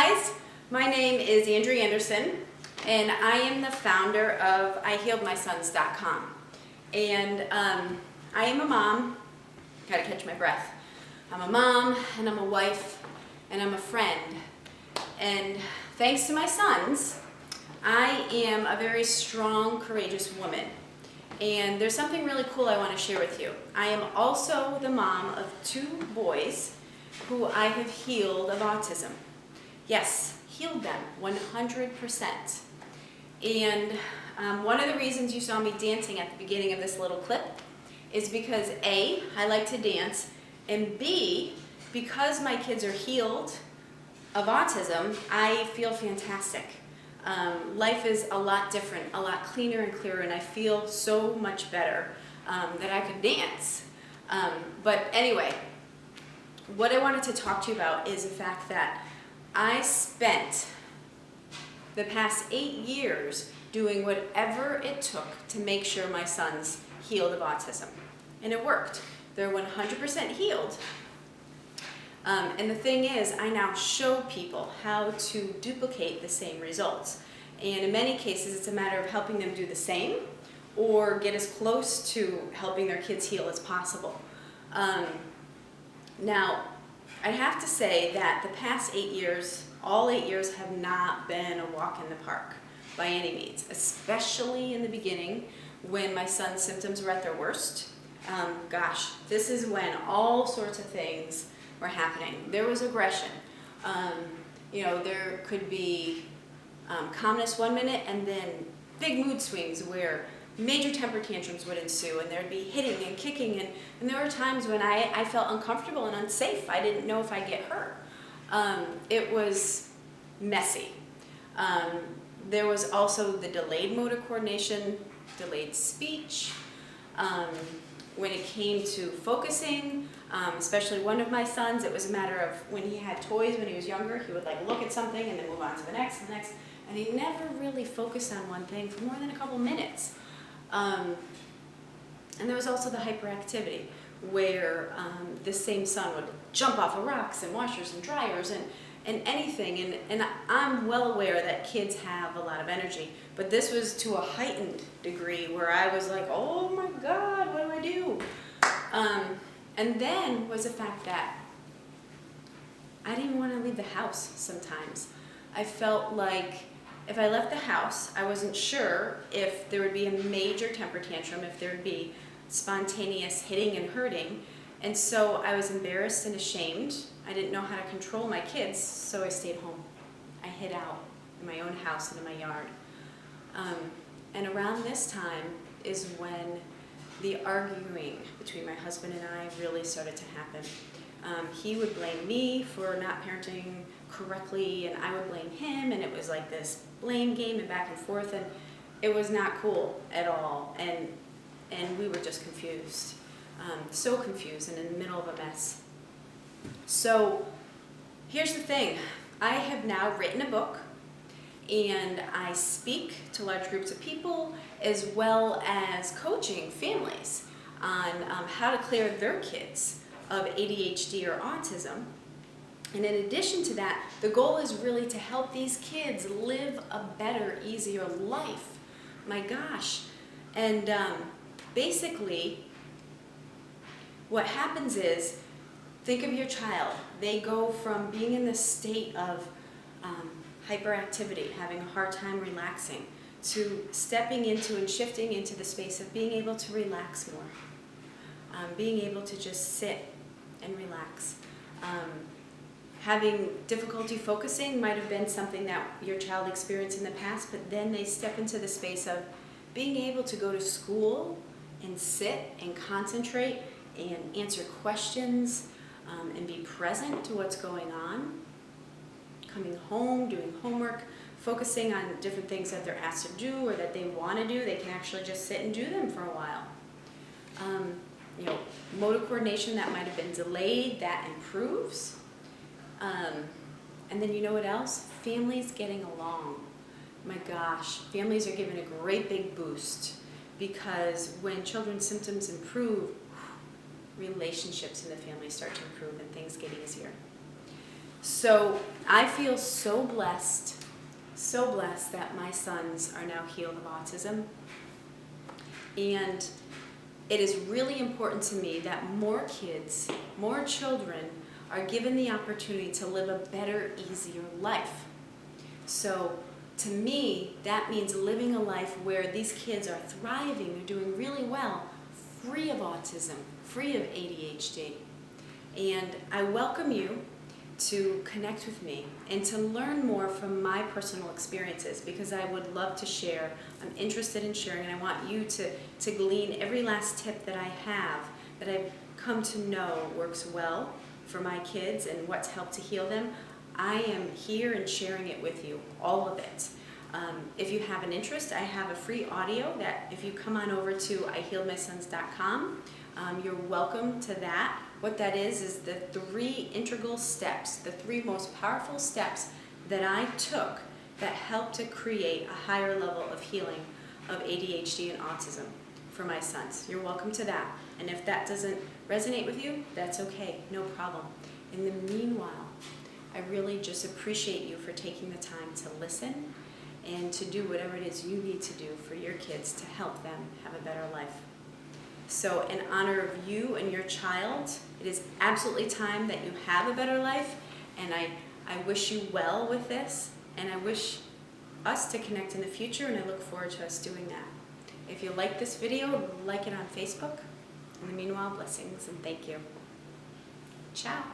guys, my name is Andrea Anderson and I am the founder of IHealedMySons.com. And I am a mom. Gotta catch my breath. I'm a mom and I'm a wife and I'm a friend. And thanks to my sons, I am a very strong, courageous woman. And there's something really cool I want to share with you. I am also the mom of 2 boys who I have healed of autism. Yes, healed them 100%. And one of the reasons you saw me dancing at the beginning of this little clip is because A, I like to dance, and B, because my kids are healed of autism, I feel fantastic. Life is a lot different, a lot cleaner and clearer, and I feel so much better that I could dance. But anyway, what I wanted to talk to you about is the fact that I spent the past 8 years doing whatever it took to make sure my sons healed of autism. And it worked. They're 100% healed. And the thing is, I now show people how to duplicate the same results. And in many cases, it's a matter of helping them do the same or get as close to helping their kids heal as possible. Now, I have to say that the past 8 years, all 8 years have not been a walk in the park by any means, especially in the beginning when my son's symptoms were at their worst. Gosh, this is when all sorts of things were happening. There was aggression. There could be calmness one minute and then big mood swings where major temper tantrums would ensue, and there'd be hitting and kicking, and there were times when I felt uncomfortable and unsafe. I didn't know if I'd get hurt. It was messy. There was also the delayed motor coordination, delayed speech. When it came to focusing, especially one of my sons, it was a matter of when he had toys when he was younger, he would look at something and then move on to the next, and he never really focused on one thing for more than a couple minutes. And there was also the hyperactivity, where this same son would jump off of rocks and washers and dryers and anything. And I'm well aware that kids have a lot of energy, but this was to a heightened degree where I was like, oh my God, what do I do? And then was the fact that I didn't want to leave the house sometimes. I felt like if I left the house, I wasn't sure if there would be a major temper tantrum, if there would be spontaneous hitting and hurting. And so I was embarrassed and ashamed. I didn't know how to control my kids, so I stayed home. I hid out in my own house and in my yard. And around this time is when the arguing between my husband and I really started to happen. He would blame me for not parenting correctly, and I would blame him, and it was like this blame game and back and forth, and it was not cool at all, and we were just confused, so confused and in the middle of a mess. So here's the thing, I have now written a book, and I speak to large groups of people as well as coaching families on how to clear their kids of ADHD or autism. And in addition to that, the goal is really to help these kids live a better, easier life. My gosh. And basically, what happens is, think of your child. They go from being in this state of hyperactivity, having a hard time relaxing, to stepping into and shifting into the space of being able to relax more, being able to just sit and relax. Having difficulty focusing might have been something that your child experienced in the past, but then they step into the space of being able to go to school and sit and concentrate and answer questions and be present to what's going on. Coming home, doing homework, focusing on different things that they're asked to do or that they want to do. They can actually just sit and do them for a while. Motor coordination that might have been delayed, that improves. And then you know what else? Families getting along. My gosh, families are given a great big boost because when children's symptoms improve, relationships in the family start to improve and things get easier. So I feel so blessed that my sons are now healed of autism. And it is really important to me that more kids, more children are given the opportunity to live a better, easier life. So to me, that means living a life where these kids are thriving, they're doing really well, free of autism, free of ADHD. And I welcome you to connect with me and to learn more from my personal experiences, because I would love to share. I'm interested in sharing, and I want you to glean every last tip that I have, that I've come to know works well for my kids and what's helped to heal them. I am here and sharing it with you, all of it. If you have an interest, I have a free audio that if you come on over to ihealedmysons.com, you're welcome to that. What that is the 3 integral steps, the 3 most powerful steps that I took that helped to create a higher level of healing of ADHD and autism for my sons. You're welcome to that. And if that doesn't resonate with you, that's okay, no problem. In the meanwhile, I really just appreciate you for taking the time to listen and to do whatever it is you need to do for your kids to help them have a better life. So in honor of you and your child, it is absolutely time that you have a better life, and I wish you well with this, and I wish us to connect in the future, and I look forward to us doing that. If you like this video, like it on Facebook. In the meanwhile, blessings and thank you. Ciao.